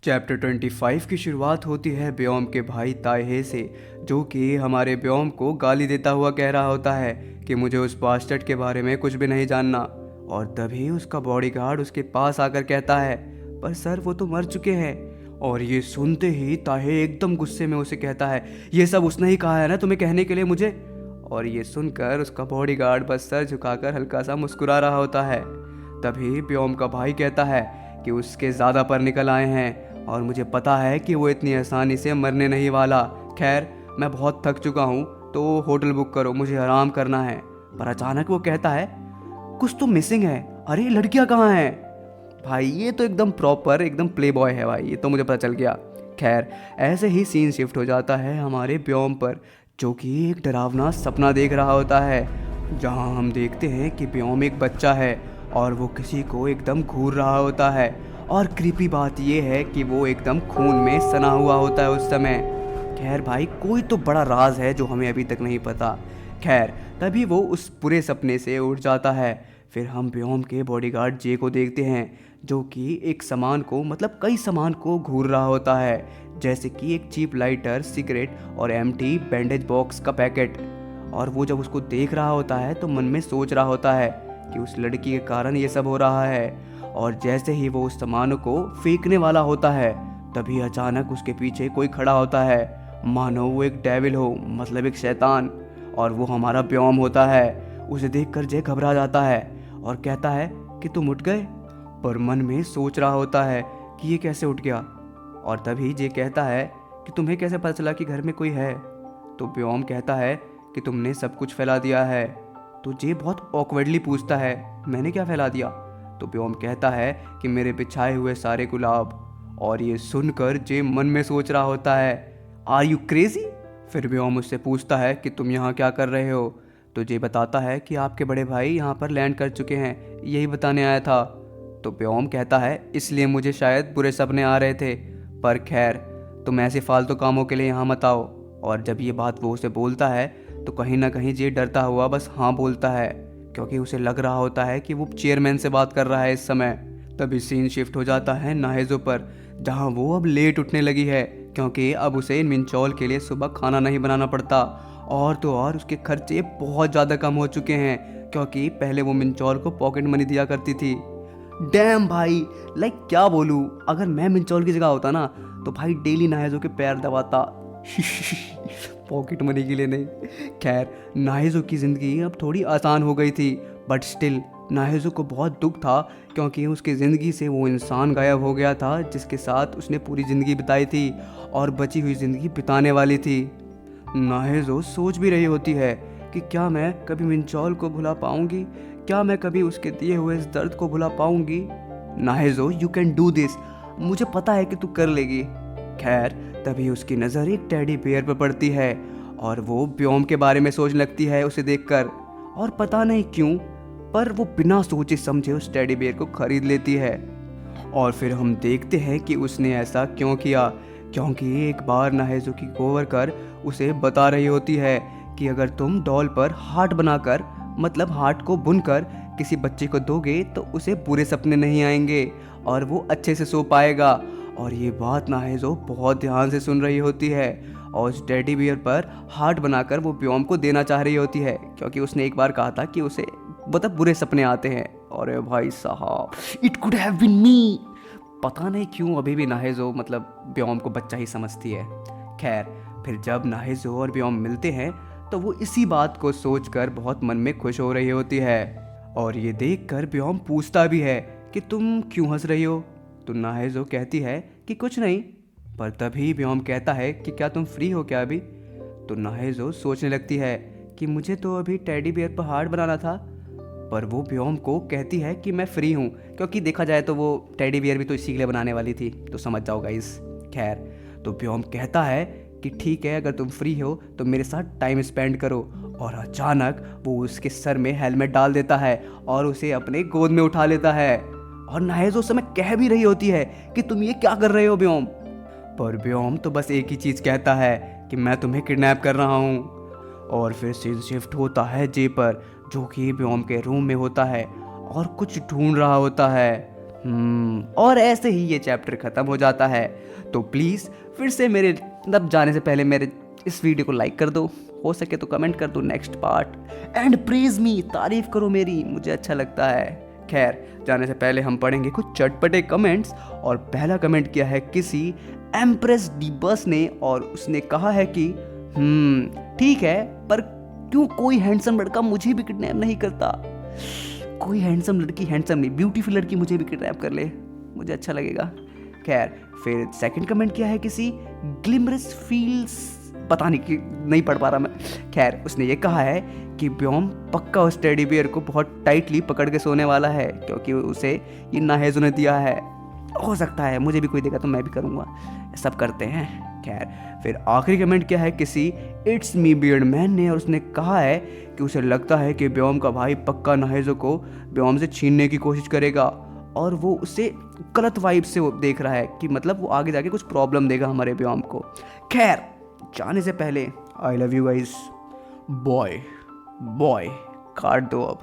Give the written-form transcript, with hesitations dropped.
Chapter 25 की शुरुआत होती है ब्योम के भाई ताहे से, जो कि हमारे ब्योम को गाली देता हुआ कह रहा होता है कि मुझे उस बास्टर्ड के बारे में कुछ भी नहीं जानना। और तभी उसका बॉडीगार्ड उसके पास आकर कहता है, पर सर वो तो मर चुके हैं। और ये सुनते ही ताहे एकदम गुस्से में उसे कहता है, ये सब उसने ही कहा है ना तुम्हें कहने के लिए मुझे। और ये सुनकर उसका बॉडीगार्ड बस सर झुकाकर हल्का सा मुस्कुरा रहा होता है। तभी ब्योम का भाई कहता है कि उसके ज़्यादा पर निकल आए हैं और मुझे पता है कि वो इतनी आसानी से मरने नहीं वाला। खैर, मैं बहुत थक चुका हूँ तो होटल बुक करो, मुझे आराम करना है। पर अचानक वो कहता है, कुछ तो मिसिंग है। अरे लड़कियाँ कहाँ हैं? भाई ये तो एकदम प्रॉपर एकदम प्ले बॉय है भाई, ये तो मुझे पता चल गया। खैर, ऐसे ही सीन शिफ्ट हो जाता है हमारे ब्योम पर, जो कि एक डरावना सपना देख रहा होता है, जहाँ हम देखते हैं कि ब्योम एक बच्चा है और वो किसी को एकदम घूर रहा होता है। और क्रीपी बात ये है कि वो एकदम खून में सना हुआ होता है उस समय। खैर भाई, कोई तो बड़ा राज है जो हमें अभी तक नहीं पता। खैर, तभी वो उस पूरे सपने से उठ जाता है। फिर हम ब्योम के बॉडीगार्ड जे को देखते हैं, जो कि एक सामान को मतलब कई सामान को घूर रहा होता है, जैसे कि एक चीप लाइटर, सिगरेट और एम्प्टी बैंडेज बॉक्स का पैकेट। और वो जब उसको देख रहा होता है तो मन में सोच रहा होता है कि उस लड़की के कारण ये सब हो रहा है। और जैसे ही वो उस सामान को फेंकने वाला होता है, तभी अचानक उसके पीछे कोई खड़ा होता है, मानो वो एक डेविल हो, मतलब एक शैतान। और वो हमारा ब्योम होता है। उसे देखकर जे घबरा जाता है और कहता है कि तुम उठ गए। पर मन में सोच रहा होता है कि ये कैसे उठ गया। और तभी जे कहता है कि तुम्हें कैसे पता चला कि घर में कोई है। तो ब्योम कहता है कि तुमने सब कुछ फैला दिया है। तो जे बहुत ऑकवर्डली पूछता है, मैंने क्या फैला दिया? तो ब्योम कहता है कि मेरे बिछाए हुए सारे गुलाब। और ये सुनकर जे मन में सोच रहा होता है, आर यू क्रेजी? फिर ब्योम उससे पूछता है कि तुम यहाँ क्या कर रहे हो? तो जे बताता है कि आपके बड़े भाई यहाँ पर लैंड कर चुके हैं, यही बताने आया था। तो ब्योम कहता है, इसलिए मुझे शायद बुरे सपने आ रहे थे। पर खैर, तुम ऐसे फालतू कामों के लिए यहाँ मत आओ। और जब ये बात वो उसे बोलता है तो कहीं ना कहीं जे डरता हुआ बस हाँ बोलता है, क्योंकि उसे लग रहा होता है कि वो चेयरमैन से बात कर रहा है इस समय। तभी सीन शिफ्ट हो जाता है नाहेजो पर, जहाँ वो अब लेट उठने लगी है, क्योंकि अब उसे मिंचौल के लिए सुबह खाना नहीं बनाना पड़ता। और तो और उसके खर्चे बहुत ज़्यादा कम हो चुके हैं, क्योंकि पहले वो मिंचौल को पॉकेट मनी दिया करती थी। डैम भाई, लाइक क्या बोलूँ, अगर मैं मिंचौल की जगह होता ना तो भाई डेली नाहेजो के पैर दबाता। पॉकेट मनी के लिए नहीं। खैर, नाहेजो की ज़िंदगी अब थोड़ी आसान हो गई थी, बट स्टिल नाहेजो को बहुत दुख था, क्योंकि उसकी ज़िंदगी से वो इंसान गायब हो गया था जिसके साथ उसने पूरी ज़िंदगी बिताई थी और बची हुई ज़िंदगी बिताने वाली थी। नाहेजो सोच भी रही होती है कि क्या मैं कभी मिंचौल को भुला पाऊंगी, क्या मैं कभी उसके दिए हुए इस दर्द को भुला पाऊंगी। नाहेजो, यू कैन डू दिस, मुझे पता है कि तू कर लेगी। खैर, तभी उसकी नज़र एक टेडी बेयर पर पड़ती है और वो ब्योम के बारे में सोचने लगती है उसे देखकर। और पता नहीं क्यों, पर वो बिना सोचे समझे उस टेडी बेयर को खरीद लेती है। और फिर हम देखते हैं कि उसने ऐसा क्यों किया, क्योंकि एक बार नाहेजो की कोवर्कर उसे बता रही होती है कि अगर तुम डॉल पर हार्ट बनाकर मतलब हार्ट को बुनकर किसी बच्चे को दोगे तो उसे बुरे सपने नहीं आएंगे और वो अच्छे से सो पाएगा। और ये बात नाहेजो बहुत ध्यान से सुन रही होती है और उस टेडी बियर पर हार्ट बनाकर वो ब्योम को देना चाह रही होती है, क्योंकि उसने एक बार कहा था कि उसे मतलब बुरे सपने आते हैं। और भाई साहब, इट कुड हैव बीन मी। पता नहीं क्यों अभी भी नाहेजो मतलब ब्योम को बच्चा ही समझती है। खैर, फिर जब नाहेजो और ब्योम मिलते हैं तो वो इसी बात को सोचकर बहुत मन में खुश हो रही होती है। और ये देखकर ब्योम पूछता भी है कि तुम क्यों हंस रही हो? तो नाहेजो कहती है कि कुछ नहीं। पर तभी ब्योम कहता है कि क्या तुम फ्री हो क्या अभी? तो नाहेजो सोचने लगती है कि मुझे तो अभी टेडी बियर पर हार्ट बनाना था। पर वो ब्योम को कहती है कि मैं फ्री हूँ, क्योंकि देखा जाए तो वो टेडी बियर भी तो इसी के लिए बनाने वाली थी, तो समझ जाओ गाइस। खैर, तो ब्योम कहता है कि ठीक है, अगर तुम फ्री हो तो मेरे साथ टाइम स्पेंड करो। और अचानक वो उसके सर में हेलमेट डाल देता है और उसे अपने गोद में उठा लेता है। और नाहेजो उस समय कह भी रही होती है कि तुम ये क्या कर रहे हो ब्योम? पर ब्योम तो बस एक ही चीज़ कहता है कि मैं तुम्हें किडनैप कर रहा हूँ। और फिर सीन शिफ्ट होता है जे पर, जो कि ब्योम के रूम में होता है और कुछ ढूंढ रहा होता है। और ऐसे ही ये चैप्टर ख़त्म हो जाता है। तो प्लीज़ फिर से मेरे मतलब जाने से पहले मेरे इस वीडियो को लाइक कर दो, हो सके तो कमेंट कर दो next part and praise me, तारीफ करो मेरी, मुझे अच्छा लगता है। खैर जाने से पहले हम पढ़ेंगे कुछ चटपटे कमेंट्स। और पहला कमेंट किया है किसी एम्प्रेस डी बस ने, और उसने कहा है कि ठीक है, पर क्यों कोई हैंडसम लड़का मुझे भी किडनैप नहीं करता? कोई हैंडसम लड़की, हैंडसम नहीं ब्यूटीफुल लड़की मुझे भी किडनैप कर ले, मुझे अच्छा लगेगा। खैर फिर सेकंड कमेंट किया है किसी ग्लिमरस फील्स, पता नहीं कि नहीं पढ़ पा रहा मैं। खैर उसने ये कहा है कि व्योम पक्का उस टेडी बियर को बहुत टाइटली पकड़ के सोने वाला है, क्योंकि उसे ये नाहेजु ने दिया है। हो सकता है मुझे भी कोई देगा तो मैं भी करूँगा, सब करते हैं। खैर फिर आखिरी कमेंट किया है किसी इट्स मी बियर्ड मैन ने, और उसने कहा है कि उसे लगता है कि व्योम का भाई पक्का नाहेजो को व्योम से छीनने की कोशिश करेगा, और वो उसे गलत वाइब से वो देख रहा है कि मतलब वो आगे जाके कुछ प्रॉब्लम देगा हमारे व्योम को। खैर जाने से पहले I love you guys, boy काट दो अब।